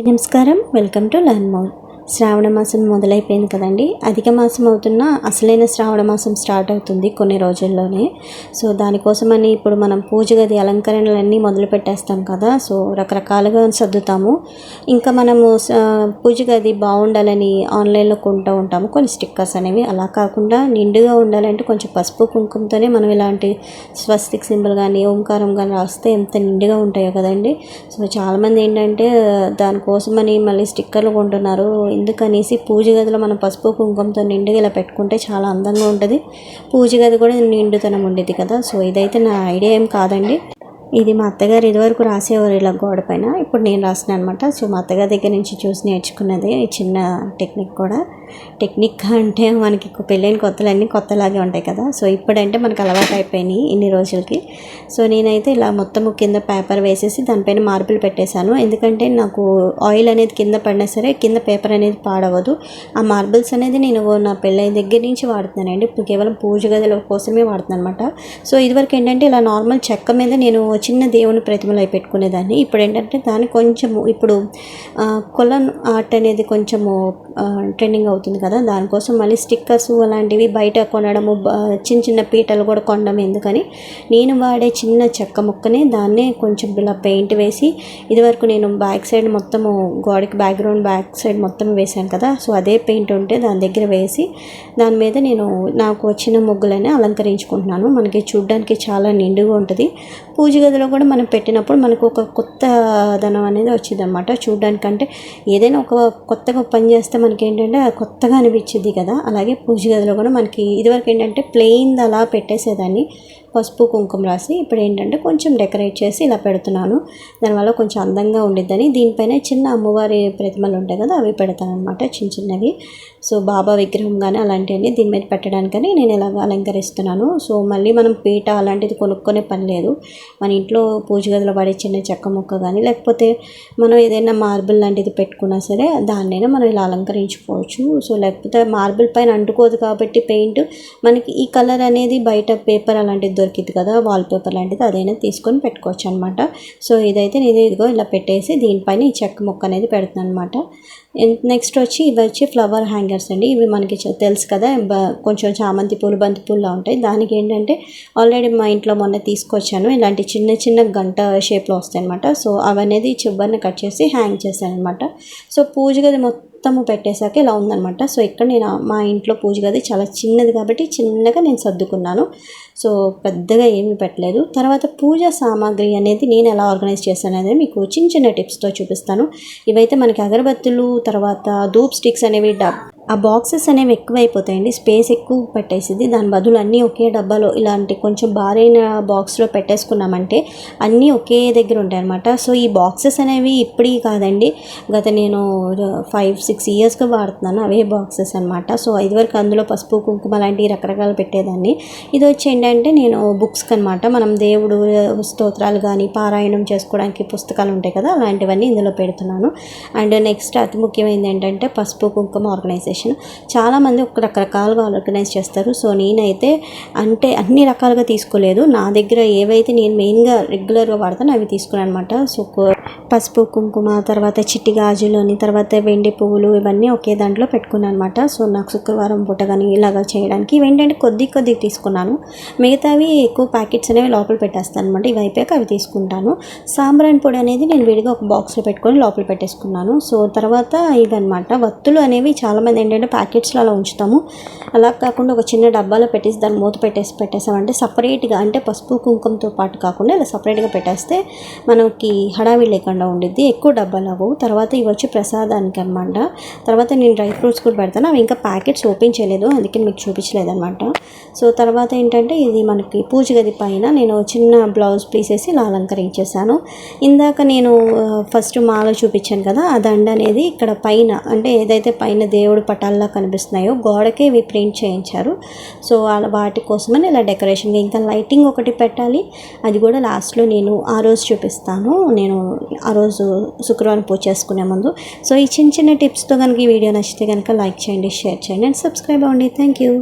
నమస్కారం, welcome to learn more. శ్రావణ మాసం మొదలైపోయింది కదండి. అధిక మాసం అవుతున్న అసలైన శ్రావణ మాసం స్టార్ట్ అవుతుంది కొన్ని రోజుల్లోనే. సో దానికోసమని ఇప్పుడు మనం పూజ గది అలంకరణలన్నీ మొదలు పెట్టేస్తాం కదా. సో రకరకాలుగా సర్దుతాము. ఇంకా మనము పూజ గది బాగుండాలని ఆన్లైన్లో కొంటూ ఉంటాము కొన్ని స్టిక్కర్స్ అనేవి. అలా కాకుండా నిండుగా ఉండాలంటే కొంచెం పసుపు కుంకుమతోనే మనం ఇలాంటి స్వస్తిక్ సింబల్ కానీ ఓంకారం కానీ రాస్తే ఎంత నిండుగా ఉంటాయో కదండి. సో చాలామంది ఏంటంటే దానికోసమని మళ్ళీ స్టిక్కర్లు కొంటున్నారు. ఎందుకనేసి పూజ గదిలో మనం పసుపు కుంకుమతో నిండుగా ఇలా పెట్టుకుంటే చాలా అందంగా ఉంటుంది. పూజ గది కూడా నిండుతనం ఉండేది కదా. సో ఇదైతే నా ఐడియా ఏం కాదండి. ఇది మా అత్తగారు ఇదివరకు రాసేవారు ఇలా గోడ పైన. ఇప్పుడు నేను రాసిన అనమాట. సో మా అత్తగారి దగ్గర నుంచి చూసి నేర్చుకున్నది ఈ చిన్న టెక్నిక్ కూడా. టెక్నిక్ అంటే మనకి పెళ్ళైన కొత్తలన్నీ కొత్తలాగే ఉంటాయి కదా. సో ఇప్పుడంటే మనకు అలవాటు అయిపోయినాయి ఇన్ని రోజులకి. సో నేనైతే ఇలా మొత్తం కింద పేపర్ వేసేసి దానిపైన మార్బుల్ పెట్టేశాను. ఎందుకంటే నాకు ఆయిల్ అనేది కింద పడినా సరే కింద పేపర్ అనేది పాడవదు. ఆ మార్బుల్స్ అనేది నేను నా పెళ్ళైన దగ్గర నుంచి వాడుతున్నానండి. ఇప్పుడు కేవలం పూజ గదుల కోసమే వాడుతున్నాను అనమాట. సో ఇదివరకు ఏంటంటే ఇలా నార్మల్ చెక్క మీద నేను చిన్న దేవుని ప్రతిమలు అవి పెట్టుకునేదాన్ని. ఇప్పుడు ఏంటంటే దాన్ని కొంచెము ఇప్పుడు కొలన్ ఆర్ట్ అనేది కొంచెము ట్రెండింగ్ అవుతుంది కదా. దానికోసం మళ్ళీ స్టిక్కర్స్ అలాంటివి బయట కొనడము, చిన్న చిన్న పీటలు కూడా కొనడం ఎందుకని నేను వాడే చిన్న చెక్క ముక్కని దాన్నే కొంచెం ఇలా పెయింట్ వేసి, ఇదివరకు నేను బ్యాక్ సైడ్ మొత్తము గోడకి బ్యాక్గ్రౌండ్ బ్యాక్ సైడ్ మొత్తం వేసాను కదా. సో అదే పెయింట్ ఉంటే దాని దగ్గర వేసి దాని మీద నేను నాకు వచ్చిన ముగ్గులని అలంకరించుకుంటున్నాను. మనకి చూడడానికి చాలా నిండుగా ఉంటుంది. పూజ గదిలో కూడా మనం పెట్టినప్పుడు మనకు ఒక కొత్త ధనం అనేది వచ్చింది అనమాట. చూడడానికంటే ఏదైనా ఒక కొత్తగా పని చేస్తే మనకి ఏంటంటే కొత్తగా అనిపించింది కదా. అలాగే పూజ గదిలో కూడా మనకి ఇదివరకు ఏంటంటే ప్లెయిన్ అలా పెట్టేసేదాన్ని పసుపు కుంకుమ రాసి. ఇప్పుడు ఏంటంటే కొంచెం డెకరేట్ చేసి ఇలా పెడుతున్నాను. దానివల్ల కొంచెం అందంగా ఉండిద్దని దీనిపైన చిన్న అమ్మవారి ప్రతిమలు ఉంటాయి కదా అవి పెడతాను అనమాట, చిన్న చిన్నవి. సో బాబా విగ్రహం కానీ అలాంటివన్నీ దీని మీద పెట్టడానికని నేను ఇలాగ అలంకరిస్తున్నాను. సో మళ్ళీ మనం పీట అలాంటిది కొనుక్కునే పని లేదు. మన ఇంట్లో పూజ గదిలో పడే చిన్న చెక్క ముక్క కానీ లేకపోతే మనం ఏదైనా మార్బుల్ లాంటిది పెట్టుకున్నా సరే దాన్నైనా మనం ఇలా అలంకరించుకోవచ్చు. సో లేకపోతే మార్బుల్ పైన అంటుకోదు కాబట్టి పెయింట్ మనకి ఈ కలర్ అనేది బయట పేపర్ అలాంటిది దొరికింది కదా, వాల్ పేపర్ లాంటిది, అదైనా తీసుకొని పెట్టుకోవచ్చు అనమాట. సో ఇదైతే నేను ఇదిగో ఇలా పెట్టేసి దీనిపైన ఈ చెక్క ముక్క అనేది పెడుతున్నాను అనమాట. నెక్స్ట్ ఇవి వచ్చి ఫ్లవర్ హ్యాంగర్స్ అండి. ఇవి మనకి తెలుసు కదా, కొంచెం చామంతి పూలు బంతి పూలులా ఉంటాయి. దానికి ఏంటంటే ఆల్రెడీ మా ఇంట్లో మొన్న తీసుకొచ్చాను. ఇలాంటి చిన్న చిన్న గంట షేప్లో వస్తాయి అనమాట. సో అవనేది చివరిని కట్ చేసి హ్యాంగ్ చేశాను అనమాట. సో పూజ గది మొత్తము పెట్టేశాక ఇలా ఉందనమాట. సో ఇక్కడ నేను మా ఇంట్లో పూజ గది చాలా చిన్నది కాబట్టి చిన్నగా నేను సర్దుకున్నాను. సో పెద్దగా ఏమీ పెట్టలేదు. తర్వాత పూజా సామాగ్రి అనేది నేను ఎలా ఆర్గనైజ్ చేశాను అనేది మీకు చిన్న చిన్న టిప్స్తో చూపిస్తాను. ఇవైతే మనకి అగరబత్తులు, తర్వాత ధూప్ స్టిక్స్ అనేవి ఆ బాక్సెస్ అనేవి ఎక్కువైపోతాయండి, స్పేస్ ఎక్కువ పెట్టేసింది. దాని బదులు అన్నీ ఒకే డబ్బాలో ఇలాంటి కొంచెం భారైన బాక్స్లో పెట్టేసుకున్నామంటే అన్నీ ఒకే దగ్గర ఉంటాయి అనమాట. సో ఈ బాక్సెస్ అనేవి ఇప్పటికీ కాదండి, గత నేను 5-6 ఇయర్స్గా వాడుతున్నాను అవే బాక్సెస్ అనమాట. సో ఇదివరకు అందులో పసుపు కుంకుమ లాంటివి రకరకాలు పెట్టేదాన్ని. ఇది వచ్చి ఏంటంటే నేను బుక్స్కి అనమాట, మనం దేవుడు స్తోత్రాలు కానీ పారాయణం చేసుకోవడానికి పుస్తకాలు ఉంటాయి కదా అలాంటివన్నీ ఇందులో పెడుతున్నాను. అండ్ నెక్స్ట్ అతి ముఖ్యమైనది ఏంటంటే పసుపు కుంకుమ ఆర్గనైజేషన్. చాలామంది రకరకాలుగా ఆర్గనైజ్ చేస్తారు. సో నేనైతే అంటే అన్ని రకాలుగా తీసుకోలేదు. నా దగ్గర ఏవైతే నేను మెయిన్గా రెగ్యులర్గా వాడతానో అవి తీసుకున్నాను అనమాట. సో పసుపు కుంకుమ, తర్వాత చిట్టి గాజులని, తర్వాత వెండి పువ్వులు, ఇవన్నీ ఒకే దాంట్లో పెట్టుకున్నాను అనమాట. సో నాకు శుక్రవారం పూట కానీ ఇలాగా చేయడానికి ఇవేంటంటే కొద్ది తీసుకున్నాను. మిగతావి ఎక్కువ ప్యాకెట్స్ అనేవి లోపల పెట్టేస్తాను అనమాట. ఇవి అయిపోయాక అవి తీసుకుంటాను. సాంబ్రాణి పొడి అనేది నేను విడిగా ఒక బాక్స్లో పెట్టుకొని లోపల పెట్టేసుకున్నాను. సో తర్వాత ఇవన్నమాట వత్తులు అనేవి చాలామంది ఏంటంటే ప్యాకెట్స్లో అలా ఉంచుతాము. అలా కాకుండా ఒక చిన్న డబ్బాలో పెట్టేసి దాన్ని మూత పెట్టేసామంటే సపరేట్గా, అంటే పసుపు కుంకుమతో పాటు కాకుండా ఇలా సపరేట్గా పెట్టేస్తే మనకి హడావిడి లేకుండా ఉండిద్ది, ఎక్కువ డబ్బాలు అవ్వవు. తర్వాత ఇవి వచ్చి ప్రసాదానికి అనమాట. తర్వాత నేను డ్రై ఫ్రూట్స్ కూడా పెడతాను. అవి ఇంకా ప్యాకెట్స్ ఓపెన్ చేయలేదు, అందుకే మీకు చూపించలేదు అనమాట. సో తర్వాత ఏంటంటే ఇది మనకి పూజ గది పైన నేను చిన్న బ్లౌజ్ పీస్ వేసి ఇలా అలంకరించేసాను. ఇందాక నేను ఫస్ట్ మాల చూపించాను కదా, ఆ దండ అనేది ఇక్కడ పైన, అంటే ఏదైతే పైన దేవుడు పటాల్లా కనిపిస్తున్నాయో గోడకే ఇవి ప్రింట్ చేయించారు. సో వాటి కోసమని ఇలా డెకరేషన్గా ఇంకా లైటింగ్ ఒకటి పెట్టాలి. అది కూడా లాస్ట్లో నేను ఆ రోజు చూపిస్తాను, నేను ఆ రోజు శుక్రవారం పూజ చేసుకునే ముందు. సో ఈ చిన్న చిన్న టిప్స్తో కనుక ఈ వీడియో నచ్చితే కనుక లైక్ చేయండి, షేర్ చేయండి అండ్ సబ్స్క్రైబ్ అవ్వండి. Thank you.